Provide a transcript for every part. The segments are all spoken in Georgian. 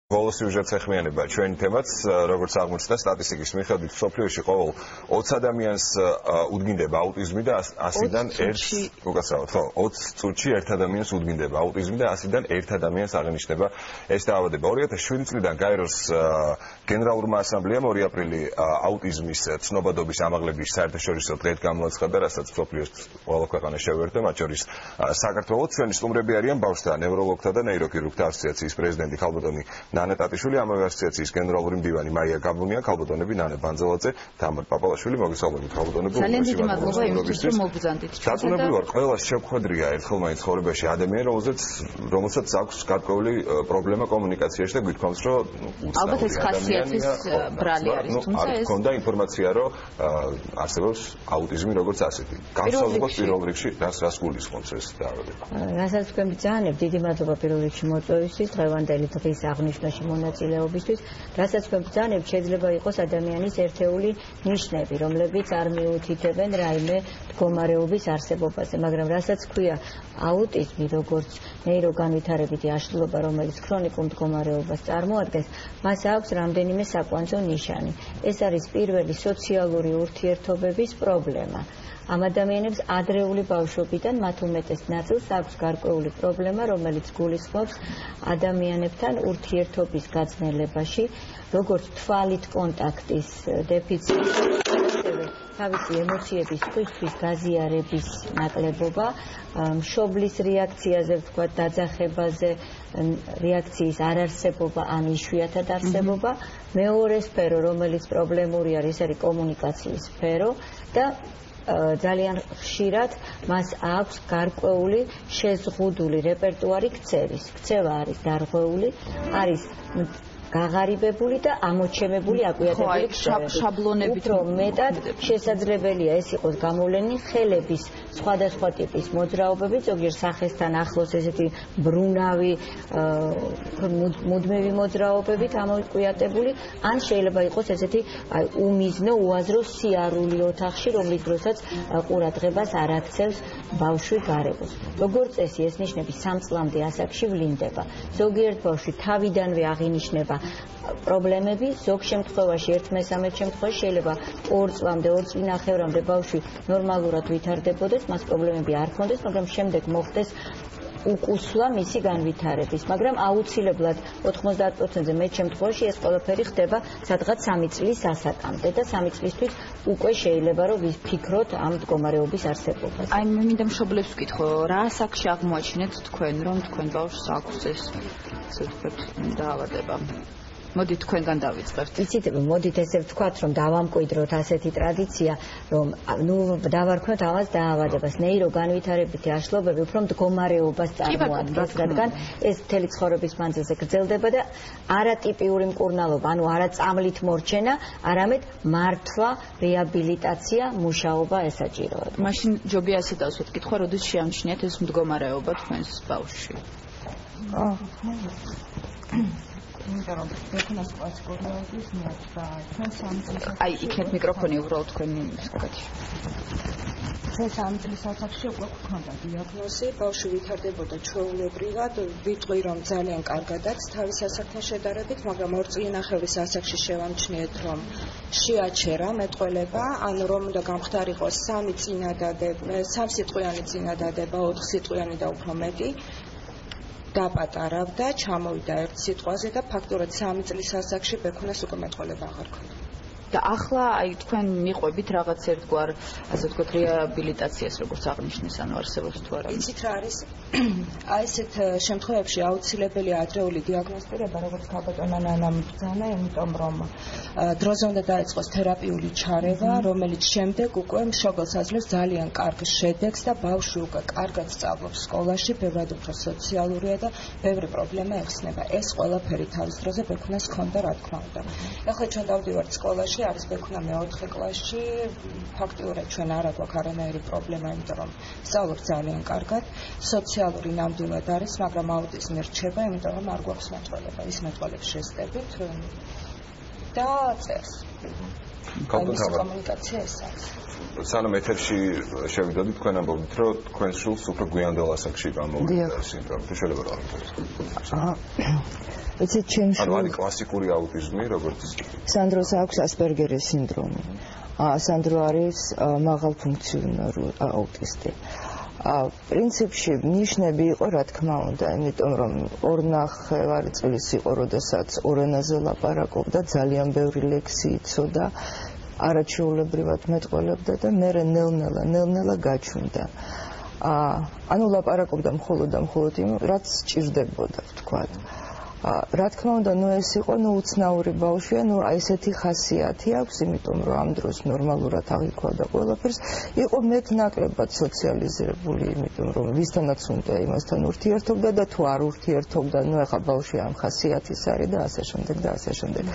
ბოლოს სიუჟეტს ეხმიანება ჩვენი თემაც, როგორც აღმოჩნდა სტატისტიკის მიხედვით, მსოფლიოში ყოველ 20 ადამიანს უდგინდება აუტიზმი და 100-დან 1 უკაცრავად, ხო, 20 წუთში 1 ადამიანს უდგინდება აუტიზმი და 100-დან 1 ადამიანს აღინიშნება ეს დაავადება. 2007 წლიდან გაეროს გენერალურმა ასამბლეამ 2 აპრილი აუტიზმის ცნობადობის ამაღლების საერთაშორისო დღედ გამოაცხადა, რასაც მსოფლიოს ყველა ქვეყანა შეუერთდა, მათ შორის საქართველოც. ჩვენი სტუმრები არიან ბავშვთა ნევროლოგთა და ნეიროქირურგთა ასოციაციის პრეზიდენტი ქალბატონი ნანა ტატიშვილი, ამავე ასოციაციის გენერალური მდივანი მაია გაბუნია, ქალბატონები ნანა ბანძელაძე, თამარ პაპალაშვილი, მოგესალმებით ქალბატონებო. ძალიან დიდი მადლობა იმისთვის, რომ მოგბრძანდით. დაწუნებული ვარ, ყველას შეხვედრია ერთხელ მაინც ცხოვრებაში ადამიანი, რომელსაც აქვს გარკვეული პრობლემა კომუნიკაციაში და გითხოვს, რომ ალბათ ეს ხასიათის ბრალი არის, თუმცა ეს გქონდა ინფორმაცია, რომ არსებობს აუტიზმი როგორც ასეთი. განსაზღვროთ პირველ რიგში რას გულისხმობს ეს დაავადება. რასაც თქვენ ბრძანებთ, დიდი მადლობა პირველ რიგში მოწვევისთვის, დღევანდელი დღის აღნიშვნაში მონაწილეობისთვის. რასაც თქვენ ბრძანებთ, შეიძლება იყოს ადამიანის ერთეული ნიშნები, რომლებიც არ მიუთითებენ რაიმე მდგომარეობის არსებობაზე, მაგრამ რასაც ქვია აუტიზმი, როგორც ნეიროგანვითარებითი აშლილობა, რომელიც ქრონიკულ მდგომარეობას წარმოადგენს, მას აქვს რამდენიმე საკვანძო ნიშანი. ეს არის პირველი სოციალური ურთიერთობების პრობლემა. ამ ადამიანებს ადრეული ბავშვობიდან მათ უმეტეს ნაწილს აქვს გარკვეული პრობლემა, რომელიც გულისხმობს ადამიანებთან ურთიერთობის გაძნელებაში, როგორც თვალით კონტაქტის დეფიციტი, თავისი ემოციების სხვისთვის გაზიარების ნაკლებობა, მშობლის რეაქციაზე, ვთქვათ, დაძახებაზე, რეაქციის არარსებობა ან იშვიათად არსებობა. მეორე სფერო, რომელიც პრობლემური არის, არის კომუნიკაციის სფერო და ძალიან ხშირად მას აქვს გარკვეული შეზღუდული რეპერტუარი ქცევის. ქცევა არის დარღვეული, არის გაღარიბებული და ამოჩემებული აკვიატებული შაბლონებით. უფრო მეტად შესაძლებელია ეს იყოს გამოვლენილი ხელების სხვადასხვა ტიპის მოძრაობები, ზოგიერთ სახესთან ახლოს ესეთი ბრუნავი, მუდმივი მოძრაობებით ამოკვიატებული, ან შეიძლება იყოს ესეთი უმიზნო, უაზრო სიარული ოთახში, რომლის დროსაც ყურადღებას არ აქცევს ბავშვი გარეგოს. როგორც წესი, ეს ნიშნები 3 წლამდე ასაკში ვლინდება. ზოგიერთ ბავშვი თავიდანვე აღინიშნება პრობლემები, ზოგ შემთხვევაში 1/3 შემთხვევაში შეიძლება 2 წლამდე, 2 წლინახევრამდე ბავშვი ნორმალურად ვითარდებოდეს, მას პრობლემები არ ჰქონდეს, მაგრამ შემდეგ მოხდეს უკუსვლა მისი განვითარების, მაგრამ აუცილებლად 90%-ზე მეტ შემთხვევაში ეს ყველაფერი ხდება სადღაც 3 წლის ასაკამდე და 3 წლისთვის უკვე შეიძლება რომ ვიფიქროთ ამ მდგომარეობის არსებობას. აი მე მინდა მშობლებს ვკითხო, რა ასაკში აღმოაჩინეთ თქვენ, რომ თქვენ ბავშვს აქვს ეს, ასე ვთქვათ, დაავადება? მოდით თქვენგან დავიწყებთ. იცით, მოდით ესე ვთქვათ, რომ დავამკვიდროთ ასეთი ტრადიცია, რომ დავარქვათ ამას დაავადებას. ნეიროგანვითარებითი აშლილობები უფრო მდგომარეობას წარმოადგენს, რადგან ეს მთელი ცხოვრების მანძილზე გრძელდება და არატიპიური მკურნალობა, ანუ არა წამლით მორჩენა, არამედ მართვა, რეაბილიტაცია, მუშაობა ესაჭიროება. მაშინ ჯობია ასე დავსვათ კითხვა, როდის შეამჩნიათ ეს მდგომარეობა თქვენს ბავშვში? აი, იქნებ მიკროფონი უბრალოდ თქვენი საკათი. ჩვენ 3 წლის ასაკში უკვე გვქონდა დიაგნოზი, ბავშვი ვითარდებოდა ჩვეულებრივად, ვიტყვი რომ ძალიან კარგადაც თავის ასაკთან შედარებით, მაგრამ 2 წლინახევრის ასაკში შევამჩნიეთ, რომ შეაჩერა მეტყველება, ანუ რომ უნდა გამხდარიყო 3 სიტყვიანი წინადადება, 4 სიტყვიანი და უფრო მეტი. დაპატარავდა, ჩამოვიდა 1 სიტყვაზე და ფაქტურად 3 წლის ასაკში ბექონას უკვე მეტყველება აღარ ქონდა. და ახლა აი თქვენ მიყვებით რაღაც ერთგვარ, ასე ვთქვათ, რეაბილიტაციას, როგორც აღნიშნეს, ანუ არსებობს თუ არა? იცით რა არის? აი ესეთ შემთხვევებში აუცილებელია ადრეული დიაგნოსტირება, როგორც ქალბატონმა ნანამ ბრძანა, იმიტომ რომ დროზე უნდა დაიწყოს თერაპიული ჩარევა, რომელიც შემდეგ უკვე მშობელს აძლევს ძალიან კარგ შედეგს და ბავშვი უკვე კარგად სწავლობს სკოლაში, ბევრად უფრო სოციალურია და ბევრი პრობლემა ეხსნება. ეს ყველაფერი თავის დროზე ბექონას ჰქონდა, რა თქმა უნდა. ახლა ჩვენ დავდივართ სკოლაში, არის ბექონა მე-4 კლასში, ფაქტიურად ჩვენ არ აქვს არანაირი პრობლემა, იმიტომ რომ სწავლობ ძალიან კარგად, სოციალური ნამდვილად არის, მაგრამ აუტიზმი რჩება, იმიტომ რომ არ გვაქვს მეტყველება, ის მეტყველებს შეესწებით და წერს. კომუნიკაცია ეს არის. სანამ ეთერში შევიდოდით, თქვენ ამბობთ, რომ თქვენ სულს უფრო გვიანდელ ასაკში გამოვიდა ეს სიმპტომი. თუ შეიძლება რა იცით ჩემს ანუ კლასიკური აუტიზმი როგორც სანდროს აქვს ასპერგერის სინდრომი. სანდრო არის მაღალფუნქციონალური აუტისტი. პრინციპში ნიშნები იყო რა თქმა უნდა, იმიტომ რომ 2.5 წლის იყო, როდესაც ორ ენაზე ლაპარაკობდა, ძალიან ბევრი ლექსი იცოდა, არაჩვეულებრივად მეტყველებდა და მე ნელ-ნელა გაჩვენდა. ანუ ლაპარაკობდა მხოლოდ იმ, რაც ჭირდებოდა, ვთქვათ. რა თქმა უნდა, ეს იყო უცნაური ბავშვია, აი ესეთი ხასიათი აქვს, იმიტომ რომ ამ დროს ნორმალურად აღიქვავდა ყველაფერს, იყო მეტნაკლებად სოციალიზირებული, იმიტომ რომ ვისთანაც უნდა იმასთან ურთიერთობდა და თუ არ ურთიერთობდა, ეხა ბავშვი ამ ხასიათის არის და ასე შემდეგ და ასე შემდეგ.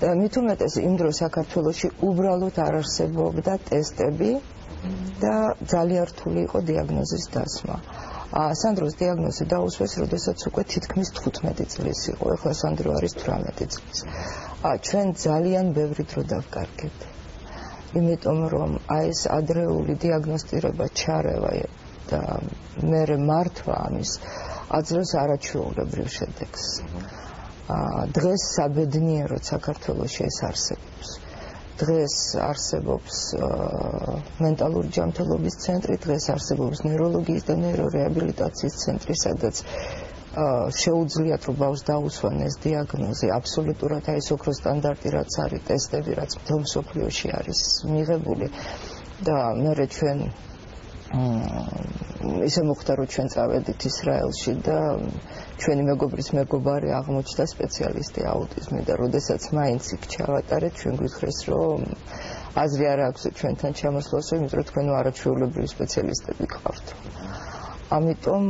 და მით უმეტეს იმ დროს საქართველოში უბრალოდ არ არსებობდა ტესტები და ძალიან რთული იყო დიაგნოზის დასმა. სანდროს დიაგნოზი დაუსვეს, როდესაც უკვე თითქმის 15 წლის იყო, ახლა სანდრო არის 18 წლის. ჩვენ ძალიან ბევრი დრო დავკარგეთ. იმიტომ რომ ეს ადრეული დიაგნოსტირება, ჩარევა და მერე მართვა ამის აძლევს არაჩვეულებრივ შედეგს. დღეს საბედნიეროდ საქართველოში ეს არსებობს. დღეს არსებობს მენტალური ჯანმრთელობის ცენტრი, დღეს არსებობს ნეიროლოგიის და ნეირორეაბილიტაციის ცენტრი, სადაც შეუძლიათ რომ ბავშვს დაუსვან ეს დიაგნოზი, აბსოლუტურად აი ეს ოქროს სტანდარტი რაც არის, ტესტები რაც მთელ მსოფლიოში არის მიღებული და მე ჩვენ ისე მოხდა რომ ჩვენ წავედით ისრაელში და ჩვენი მეგობრის მეგობარი აღმოჩნდა სპეციალისტი აუტიზმი და როდესაც მაინც იქ ჩავატარეთ, ჩვენ გითხრეს რომ აზრი არ აქვს ჩვენთან ჩამოსვლასო, იმიტომ რომ თქვენ არაჩვეულებრივი სპეციალისტები გყავთ. ამიტომ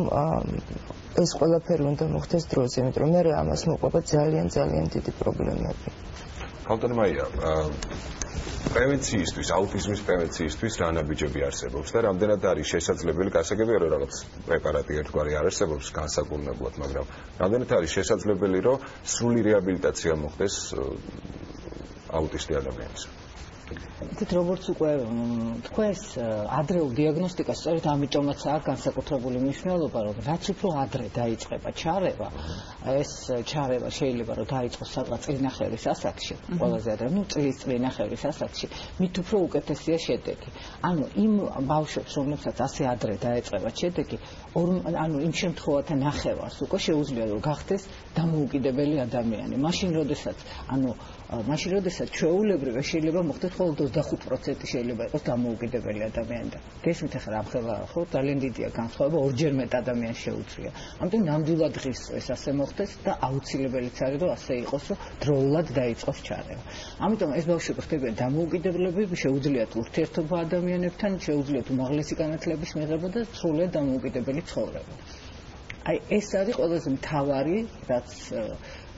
ეს ყველაფერი უნდა მოხდეს დროზე, იმიტომ რომ მე ამას მოყვება ძალიან დიდი პრობლემები. ხალხთან მაია პრევენციისთვის, აუტიზმის პრევენციისთვის რა ნაბიჯები არსებობს და რამდენად არის შესაძლებელი, გასაგებია რომ რაღაც პრეპარატი ერთგვარი არ არსებობს განსაკუთრებულად, მაგრამ რამდენად არის შესაძლებელი რომ სრული რეაბილიტაცია მოხდეს აუტისტი ადამიანის. იცით როგორც უკვე თქვენს ადრეულ დიაგნოსტიკას სწორედ ამიტომაც აქვს განსაკუთრებული მნიშვნელობა, რომ რაც უფრო ადრე დაიწყება ჩარევა, ეს ჩარევა შეიძლება რომ დაიწყოს სადღაც წლინახევრის ასაკში, ყველაზე ადრე, წლის წლინახევრის ასაკში, მით უფრო უკეთესია შედეგი. ანუ იმ ბავშვებს, რომლებსაც ასე ადრე დაეწყებათ შედეგი, ანუ იმ შემთხვევათა ნახევარს უკვე შეუძლია რომ გახდეს დამოუკიდებელი ადამიანი. მაშინ როდესაც ჩვეულებრივ შეიძლება მოხდეს მხოლოდ 25% შეიძლება იყოს დამოუკიდებელი ადამიანი და გესმით ახლა ამ ხელა ხო ძალიან დიდია განსხვავება, ორჯერ მეტ ადამიანს შეუძლია. ამიტომ ნამდვილად ღირს ეს ასე მოხდეს და აუცილებელიც არის რომ ასე იყოს, რომ დროულად დაიწყოს ჩარევა. ამიტომ ეს ბავშვები ხდებიან დამოუკიდებლები, შეუძლიათ ურთიერთობა ადამიანებთან, შეუძლიათ უმაღლესი განათლების მიღება და სრულად დამოუკიდებელი ცხოვრება. აი ეს არის ყველაზე მთავარი,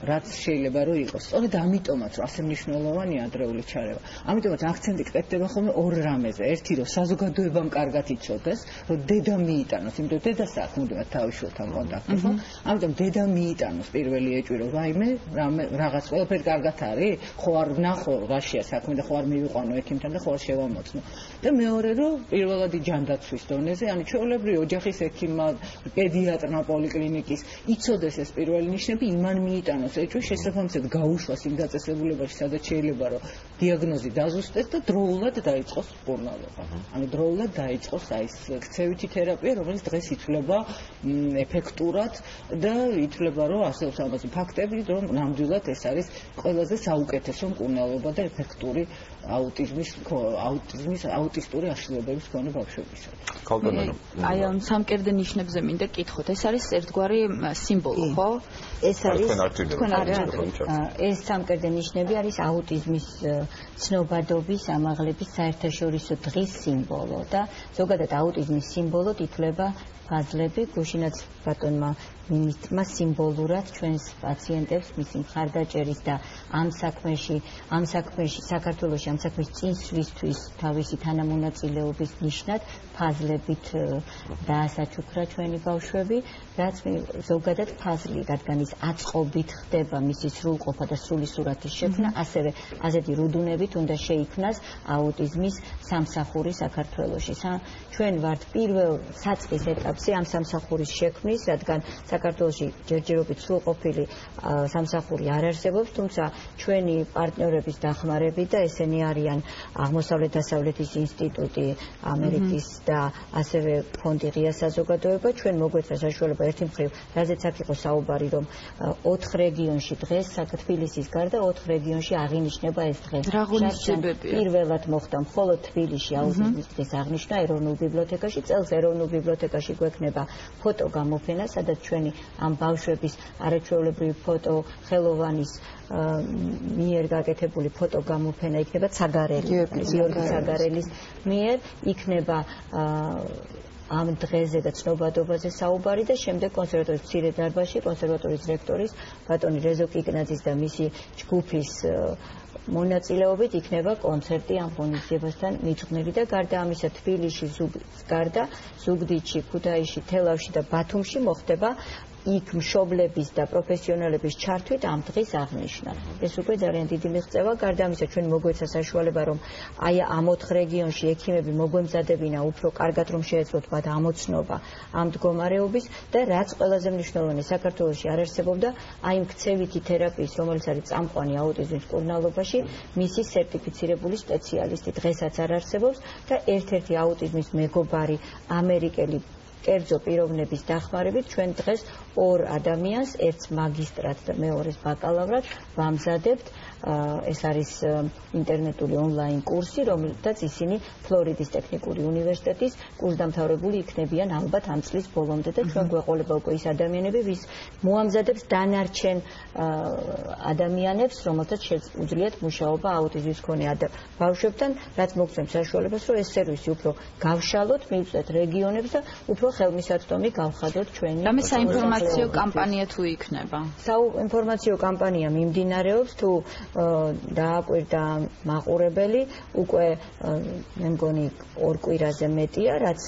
რაც შეიძლება რომ იყოს. სწორედ ამიტომაც რომ ასე მნიშვნელოვანია ადრეული ჩარევა. ამიტომაც აქცენტი კეთდება ხოლმე ორ რამეზე. ერთი რომ საზოგადოებამ კარგად იცოდეს, რომ დედა მიიტანოს, იმიტომ რომ დედას აქვს მუდმივად თავის შვილთან კონტაქტი, ხო? ამიტომ დედა მიიტანოს პირველი ეჭვი რომ ვაიმე, რაღაც ყველაფერი კარგად არის, ხო არ ვნახო რაშია საქმე და ხო არ მივიყვანო ექიმთან და ხო არ შევამოწმო. და მეორე რომ პირველადი ჯანდაცვის დონეზე, ანუ ჩვეულებრივი ოჯახის ექიმმა, პედიატრმა, პოლიკლინიკის იცოდეს ეს პირველი ნიშნები, იმან მიიტანოს ეჭვი შესაბამისად გაუშვას იმ დაწესებულებაში, სადაც შეიძლება რომ დიაგნოზი დაზუსტდეს და დროულად დაიწყოს მკურნალობა. ანუ დროულად დაიწყოს აი ეს ქცევითი თერაპია, რომელიც დღეს ითვლება ეფექტურად და ითვლება რომ არსებობს ამაზე ფაქტები, რომ ნამდვილად ეს არის ყველაზე საუკეთესო მკურნალობა და ეფექტური აუტისტური აშლილობების მქონე ბავშვებისათვის. აი ამ სამკერდე ნიშნებზე მინდა კითხოთ. ეს არის ერთგვარი სიმბოლო, ხო? ეს არის ეს სამკერდე ნიშნები არის აუტიზმის ცნობადობის, ამაღლების საერთაშორისო დღის სიმბოლო და ზოგადად აუტიზმის სიმბოლოდ ითვლება ფაზლები, გუშინაც ბატონმა მინისტრმა სიმბოლურად ჩვენს პაციენტებს მისი მხარდაჭერის და ამ საქმეში საქართველოში ამ საქმის წინსვლისთვის თავისი თანამონაწილეობის ნიშნად ფაზლებით დაასაჩუქრა ჩვენი ბავშვები, რაც ზოგადად ფაზლი, რადგან ის აწყობით ხდება მისი სრულყოფა და სრული სურათის შექმნა, ასევე ასეთი რუდუნებით უნდა შეიქმნას აუტიზმის სამსახური საქართველოში. ჩვენ ვართ პირველ საწყის ეტაპში ეტაპზე ამ სამსახურის შექმნის, რადგან საქართველოში ჯერჯერობით სრულყოფილი სამსახური არ არსებობს, თუმცა ჩვენი პარტნიორების დახმარებით და ესენი არიან აღმოსავლეთ-დასავლეთის ინსტიტუტი ამერიკის და ასევე ფონდი ღია საზოგადოება, ჩვენ მოგვეცა საშუალება ერთი მხრივ, რაზეც აქ იყო საუბარი, რომ 4 რეგიონში დღეს თბილისის გარდა 4 რეგიონში აღინიშნება ეს დღე. პირველად მოხდა მხოლოდ თბილისში აუტიზმის დღის აღნიშვნა ეროვნულ ბიბლიოთეკაში, წელს ეროვნულ ბიბლიოთეკაში გვექნება ფოტო გამოფენა, სადაც ჩვენი ამ ბავშვების არაჩვეულებრივი ფოტო ხელოვანის მიერ გაკეთებული ფოტო გამოფენა იქნება გიორგი ცაგარელის მიერ, იქნება ამ დღეზე და ცნობადობაზე საუბარი და შემდეგ კონსერვატორიის მცირე დარბაზში კონსერვატორიის რექტორის ბატონი რეზო კიკნაძის და მისი ჯგუფის მონაწილეობით იქნება კონცერტი ამ ღონისძიებასთან მიძღვნილი და გარდა ამისა თბილისში გარდა ზუგდიდში, ქუთაისში, თელავში და ბათუმში მოხდება იქ მშობლების და პროფესიონალების ჩართვით ამ დღის აღნიშვნა. ეს უკვე ძალიან დიდი მიღწევა. გარდა ამისა, ჩვენ მოგვეცა საშუალება, რომ აი ამ 4 რეგიონში ექიმები მოგვემზადებინა უფრო კარგად, რომ შეეძლოთ მათ ამოცნობა ამ მდგომარეობის და რაც ყველაზე მნიშვნელოვანი, საქართველოში არ არსებობდა აი მქცევითი თერაპიის, რომელიც არის წამყვანი აუტიზმის მკურნალობაში, მისი სერტიფიცირებული სპეციალისტი დღესაც არ არსებობს და ერთ-ერთი აუტიზმის მეგობარი ამერიკელი კერძო პიროვნების დახმარებით ჩვენ დღეს 2 ადამიანს, ერთს მაგისტრად და მეორეს ბაკალავრად ვამზადებთ. ეს არის ინტერნეტული ონლაინ კურსი, რომელთაც ისინი ფლორიდის ტექნიკური უნივერსიტეტის კურსდამთავრებული იქნებიან ალბათ ამ წლის ბოლომდე და ჩვენ გვეყოლება უკვე ის ადამიანები, ვის მოამზადებს დანარჩენ ადამიანებს, რომელთაც შეუძლიათ მუშაობა აუტიზმის მქონე ბავშვებთან, რაც მოგცემს საშუალებას, რომ ეს სერვისი უფრო გავშალოთ, მივწვეთ რეგიონებს და უფრო ხელმისაწვდომი გავხადოთ ჩვენი. რამე საინფორმაციო კამპანია თუ იქნება? საინფორმაციო კამპანია მიმდინარეობს, თუ დააკვირდა მაყურებელი, უკვე მე მგონი 2 კვირაზე მეტია, რაც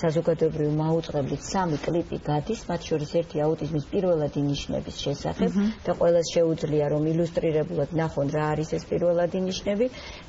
საზოგადოებრივი მაუწყებლით 3 კლიპი გადის, მათ შორის ერთი აუტიზმის პირველადი ნიშნების შესახებ და ყველას შეუძლია რომ ილუსტრირებულად ნახონ რა არის ეს პირველადი ნიშნები.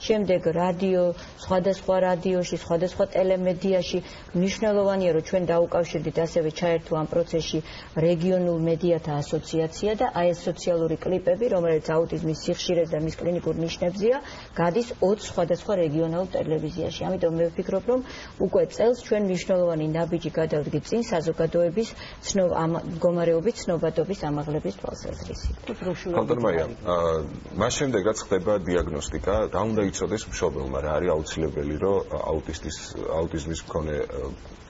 შემდეგ რადიო, სხვადასხვა რადიოში, სხვადასხვა ტელემედიაში მნიშვნელოვანია რომ ჩვენ დაუკავშირდით ასევე ჩაერთო ამ პროცესში რეგიონულ მედიათა ასოციაცია და აი ეს სოციალური კლიპები, რომელიც აუტიზმის სიხშირეს და მის კლინიკურ ნიშნებზეა, გადის 20 სხვადასხვა რეგიონალურ ტელევიზიაში. ამიტომ მე ვფიქრობ, რომ უკვე წელს ჩვენ მნიშვნელოვანი ნაბიჯი გადავდგით წინ საზოგადოების მდგომარეობის ცნობადობის ამაღლების თვალსაზრისით. ხალხმაია, მას შემდეგ რაც ხდება დიაგნოსტიკა, რა უნდა იცოდეს მშობელმა, რა არის აუცილებელი, რომ აუტიზმის მქონე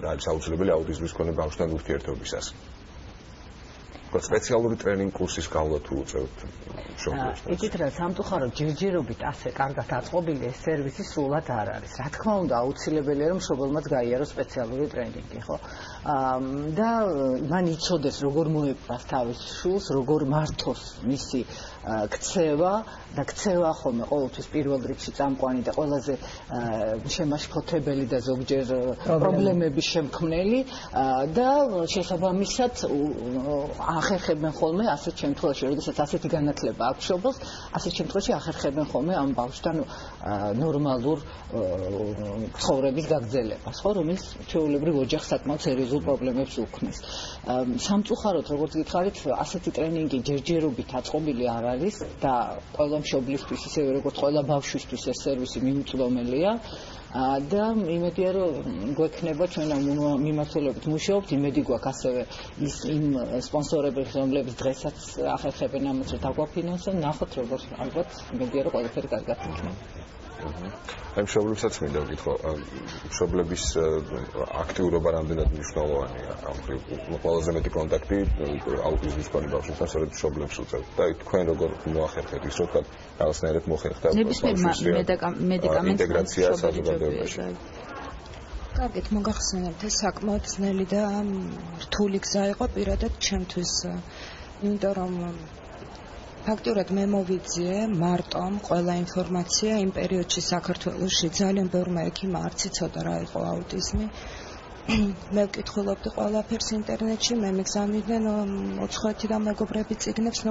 რა არის აუცილებელი აუტიზმის მქონე ბავშვთან ურთიერთობისას. სპეციალური ტრენინგ კურსის გავლა თუ უწევთ მშობლებს. იცით რა, სამწუხაროდ ჯერჯერობით ასე კარგად აწყობილი ეს სერვისი სულად არ არის. რა თქმა უნდა, აუცილებელია რომ მშობელმაც გაიაროს სპეციალური ტრენინგი, ხო? და მან იცოდეს როგორ მოეპყრას თავის შულს, როგორ მართოს მისი ქცევა და ქცევა ხოლმე ყოველთვის პირველ რიგში წამყვანი და ყველაზე შემაშფოთებელი და ზოგჯერ პრობლემების შემქმნელი და შესაბამისად ახერხებენ ხოლმე ასეთ შემთხვევაში, როდესაც ასეთი განათლება აქვს მშობელს, ასეთ შემთხვევაში ახერხებენ ხოლმე ამ ბავშვთან ნორმალურ ცხოვრების გაგრძელებას, ხო, რომელიც ჩვეულებრივ ოჯახს საკმაოდ სერიოზულ პრობლემებს უქმნის. სამწუხაროდ, როგორც გითხარით, ასეთი ტრენინგი ჯერჯერობით აწყობილი არ არის და ყველა მშობლისთვის, ისევე როგორც ყველა ბავშვისთვის ეს სერვისი მიუწვდომელია. და იმედია რომ გვექნება ჩვენ ამ მიმართულებით მუშაობთ, იმედი გვაქვს ასევე იმ სპონსორების, რომლებიც დღესაც ახერხებენ ამას, რომ დაგვაფინანსონ, ნახოთ როგორ ალბათ იმედია რომ ყველაფერი კარგად იქნება. აი მშობლებსაც მინდა ვკითხო, მშობლების აქტიურობა რამდენად მნიშვნელოვანია ამ ყველაზე მეტი კონტაქტი აუტიზმის მქონე ბავშვებთან სწორედ მშობლებს უწევთ და თქვენ როგორ მოახერხეთ ის რომ რაღაცნაირად მოხერხდა ინტეგრაცია საზოგადოებაში. კარგით, მოგახსენებთ, ეს საკმაოდ ძნელი და რთული გზა იყო პირადად ჩემთვის, იმიტომ რომ ფაქტურად მე მოვიძიე მარტომ ყველა ინფორმაცია იმ პერიოდში საქართველოში ძალიან ბევრმა ექიმმა არც იცოდა რა იყო აუტიზმი. მე ვკითხულობდი ყველაფერს ინტერნეტში, მე მიგზავნიდნენ 90-დან მეგობრები წიგნებს,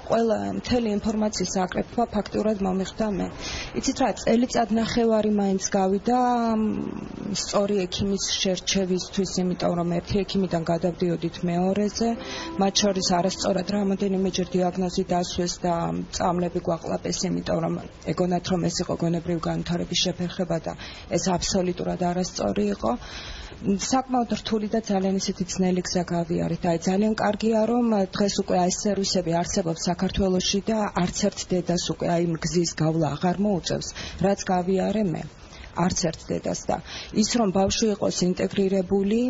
ყველა მთელი ინფორმაციის აკრეფვა ფაქტურად მომიხდა მე. იცით რა, წელიწად ნახევარი მაინც გავიდა სწორი ექიმის შერჩევისთვის, იმიტომ რომ ერთი ექიმიდან გადავდიოდით მეორეზე, მათ შორის არასწორად რამოდენიმეჯერ დიაგნოზი დასვეს და წამლები გვაყლაპეს, იმიტომ რომ ეგონათ რომ ეს იყო გონებრივი განვითარების შეფერხება და ეს აბსოლუტურად არასწორი იყო. საკმაოდ რთული და ძალიან ისეთი ძნელი გზა გავიარეთ. აი ძალიან კარგია რომ დღეს უკვე ეს სერვისები არსებობს საქართველოში და არც ერთ დედას უკვე აი მგზის გავლა აღარ მოუწევს, რაც გავიარე მე. არც ერთ დედას და ის რომ ბავშვი იყოს ინტეგრირებული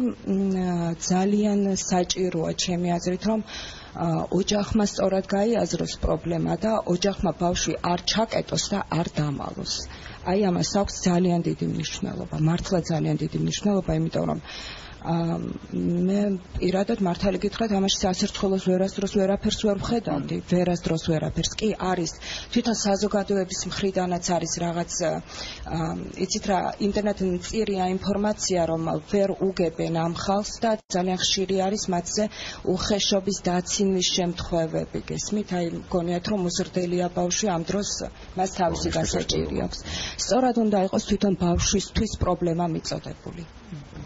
ძალიან საჭიროა ჩემი აზრით რომ ოჯახმა სწორად გაიაზროს პრობლემა და ოჯახმა ბავშვი არ ჩაკეტოს და არ დამალოს. აი ამას აქვს ძალიან დიდი მნიშვნელობა, მართლა ძალიან დიდი მნიშვნელობა, იმიტომ რომ მე პირადად მართალი გითხრათ, ამაში სასერცხელოს ვერასდროს ვერაფერს ვერ ვხედავდი, ვერასდროს ვერაფერს. კი არის თვითონ საზოგადოების მხრიდანაც არის რაღაც იცით რა, ინტერნეტში მწირია ინფორმაცია, რომ ვერ უგებენ ამ ხალხს და ძალიან ხშირი არის მათზე უხეშობის დაცინვის შემთხვევები. გესმით, აი მგონიათ რომ უზრდელია ბავშვი, ამ დროს მას თავისი გასაჭირი აქვს. სწორად უნდა იყოს თვითონ ბავშვისთვის პრობლემა მიწოდებული.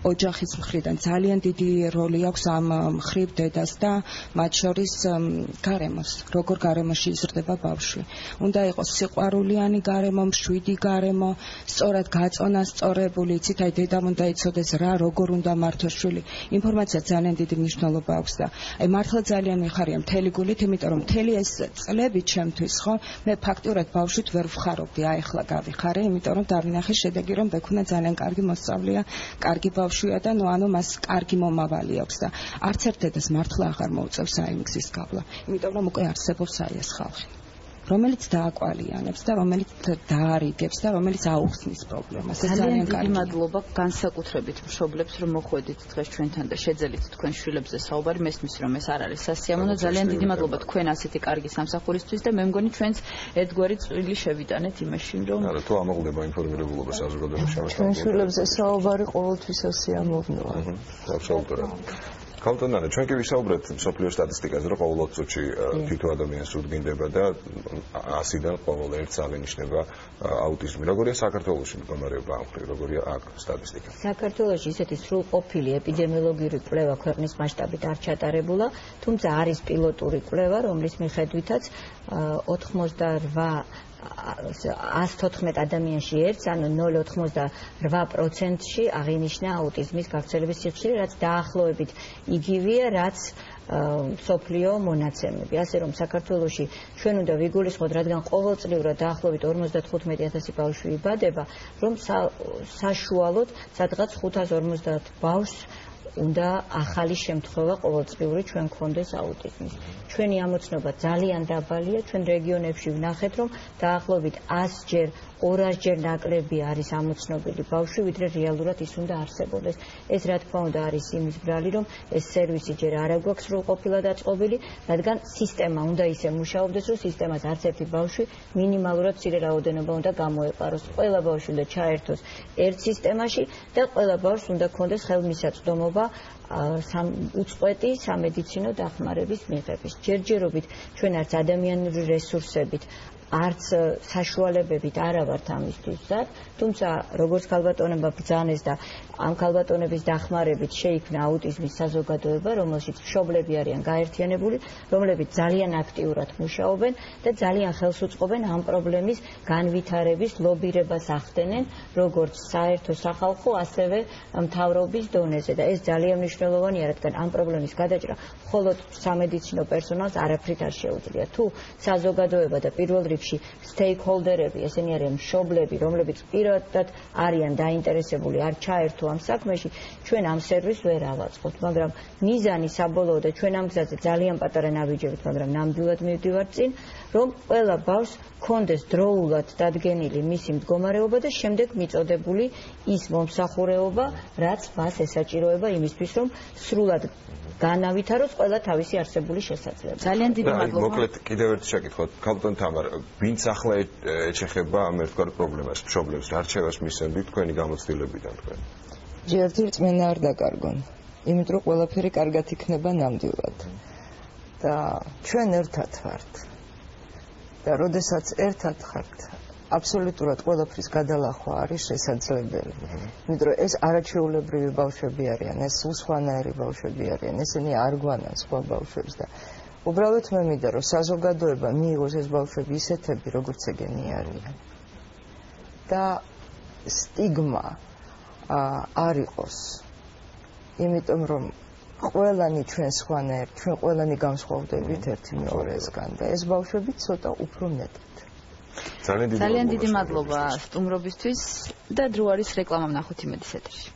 ოჯახის მხრიდან ძალიან დიდი როლი აქვს ამ მხრივ დედას და მათ შორის გარემოს, როგორ გარემოში იზრდება ბავშვი. უნდა იყოს სიყვარულიანი გარემო, მშვიდი გარემო, სწორად გაწონასწორებული, იცით, აი დედამ უნდა იცოდეს რა, როგორ უნდა მართოს შვილი. ინფორმაცია ძალიან დიდი მნიშვნელობა აქვს და აი მართლა ძალიან მიხარია მთელი გულით, იმიტომ რომ მთელი ეს წლები ჩემთვის ხო, მე ფაქტურად ბავშვით ვერ ვხარობდი, აი ახლა გავიხარე, იმიტომ რომ დავინახე შედეგი, რომ ბექუნა ძალიან კარგი მოსწავლეა, კარგი ბავშვია და ანუ მას კარგი მომავალი აქვს და არც ერთ დედას მართლა აღარ მოუწევს აი მგზის გავლა, იმიტომ რომ უკვე არსებობს აი ეს ხალხი, რომელიც დააკვალიანებს და რომელიც დაარიგებს და რომელიც აუხსნის პრობლემას. ეს ძალიან კარგი. დიდი მადლობა განსაკუთრებით მშობლებს, რომ მოხვედით დღეს ჩვენთან და შეძელით თქვენ შვილებზე საუბარი. მესმის რომ ეს არ არის სასიამოვნო. ძალიან დიდი მადლობა თქვენ ასეთი კარგი სამსახურისთვის და მე მგონი ჩვენც ერთგვარი წვლილი შევიტანეთ იმაში, რომ არა თუ ამოღდება ინფორმირებულობა საზოგადოებაში ამას. ჩვენ შვილებზე საუბარი ყოველთვის სასიამოვნოა. აბსოლუტურად. ქალბატონო, ჩვენ კი ვისაუბრეთ მსოფლიო სტატისტიკაზე, რომ ყოველ 20 წუთში თითო ადამიანს უდგინდება და 100-დან ყოველ ერთს აღინიშნება აუტიზმი. როგორია საქართველოში მდგომარეობა ამ მხრივ, როგორია აქ სტატისტიკა? საქართველოში ისეთი სრულყოფილი ეპიდემიოლოგიური კვლევა ქვეყნის მასშტაბით არ ჩატარებულა, თუმცა არის პილოტური კვლევა, რომლის მიხედვითაც 114 ადამიანში ერთს, ანუ 0.88%-ში აღინიშნა აუტიზმის გავრცელების სიხშირე, რაც დაახლოებით იგივეა, რაც მსოფლიო მონაცემები. ასე რომ საქართველოში ჩვენ უნდა ვიგულისხმოთ, რადგან ყოველწლიურად დაახლოებით 55,000 ბავშვი იბადება, რომ საშუალოდ სადღაც 550 ბავშვს უნდა ახალი შემთხვევა ყოველწლიური ჩვენ გქონდეს აუტიზმის. ჩვენი ამოცნობა ძალიან დაბალია, ჩვენ რეგიონებში ვნახეთ, რომ დაახლოებით 100-ჯერ, 200-ჯერ ნაკლები არის ამოცნობილი ბავშვი, ვიდრე რეალურად ის უნდა არსებობდეს. ეს რა თქმა უნდა არის იმის ბრალი, რომ ეს სერვისი ჯერ არ აგვაქვს სრულყოფილად აწყობილი, რადგან სისტემა უნდა ისე მუშაობდეს, რომ სისტემას არც ერთი ბავშვი მინიმალურად მცირე რაოდენობა უნდა გამოეყაროს. ყველა ბავშვი უნდა ჩაერთოს ერთ სისტემაში და ყველა ბავშვს უნდა ქონდეს ხელმისაწვდომობა უწყვეტი სამედიცინო დახმარების მიღების. ჯერჯერობით ჩვენ არც ადამიანური რესურსებით, არც საშუალებებით არ ვართ ამისთვის მზად, თუმცა როგორც ქალბატონებმა ბრძანეს და ამ ქალბატონების დახმარებით შეიქმნა აუტიზმის საზოგადოება, რომელშიც მშობლები არიან გაერთიანებული, რომლებიც ძალიან აქტიურად მუშაობენ და ძალიან ხელს უწყობენ ამ პრობლემის განვითარების ლობირებას ახდენენ, როგორც საერთო სახალხო, ასევე მთავრობის დონეზე და ეს ძალიან მნიშვნელოვანია, რადგან ამ პრობლემის გადაჭრა მხოლოდ სამედიცინო პერსონალს არაფრით არ შეუძლია. თუ საზოგადოება და პირველ რიგში stakeholderები, ესენი არიან მშობლები, რომლებიც პირადად არიან დაინტერესებული, არ ჩაერთო ამ საქმეში, ჩვენ ამ სერვისს ვერ ავაწყობთ, მაგრამ მიზანი საბოლოო და ჩვენ ამ გზაზე ძალიან პატარა ნაბიჯებით, მაგრამ ნამდვილად მივდივართ წინ, რომ ყველა ბავშვს კონდეს დროულად დადგენილი მისი მდგომარეობა და შემდეგ მიწოდებული ის მომსახურეობა, რაც მას ესაჭიროება იმისთვის, რომ სრულად განავითაროს ყველა თავისი არსებული შესაძლებლობა. ძალიან დიდი მადლობა. მოკლედ კიდევ ერთი შეკითხვა, ქალბატონ თამარ, ვინც ახლა ეჩეხება ამ ერთგვარ პრობლემას, მშობლებს არჩევას მისცემთ თქვენი გამოცდილებიდან თქვენ? ჯერ წმენა არ დაკარგონ, იმიტომ რომ ყველაფერი კარგად იქნება ნამდვილად. და ჩვენ ერთად ვართ. და როდესაც ერთად ხართ აბსოლუტურად ყველაფრის გადალახვა არის შესაძლებელი. იმიტომ რომ ეს არაჩვეულებრივი ბავშვები არიან, ეს სხვანაირი ბავშვები არიან, ესენი არ გვანან სხვა ბავშვებს და უბრალოდ მე მინდა რომ საზოგადოება მიიღოს ეს ბავშვები ისეთები, როგორც ეგენი არიან. და სტიგმა არ იყოს. იმიტომ რომ ყველანი ჩვენ სხვანაირ, ჩვენ ყველანი განსხვავდებით ერთი მეორესგან და ეს ბავშვები ცოტა უფრო მეტად. ძალიან დიდი მადლობა სტუმრობისთვის და დრო არის რეკლამა ვნახოთ იმედის ეთერში.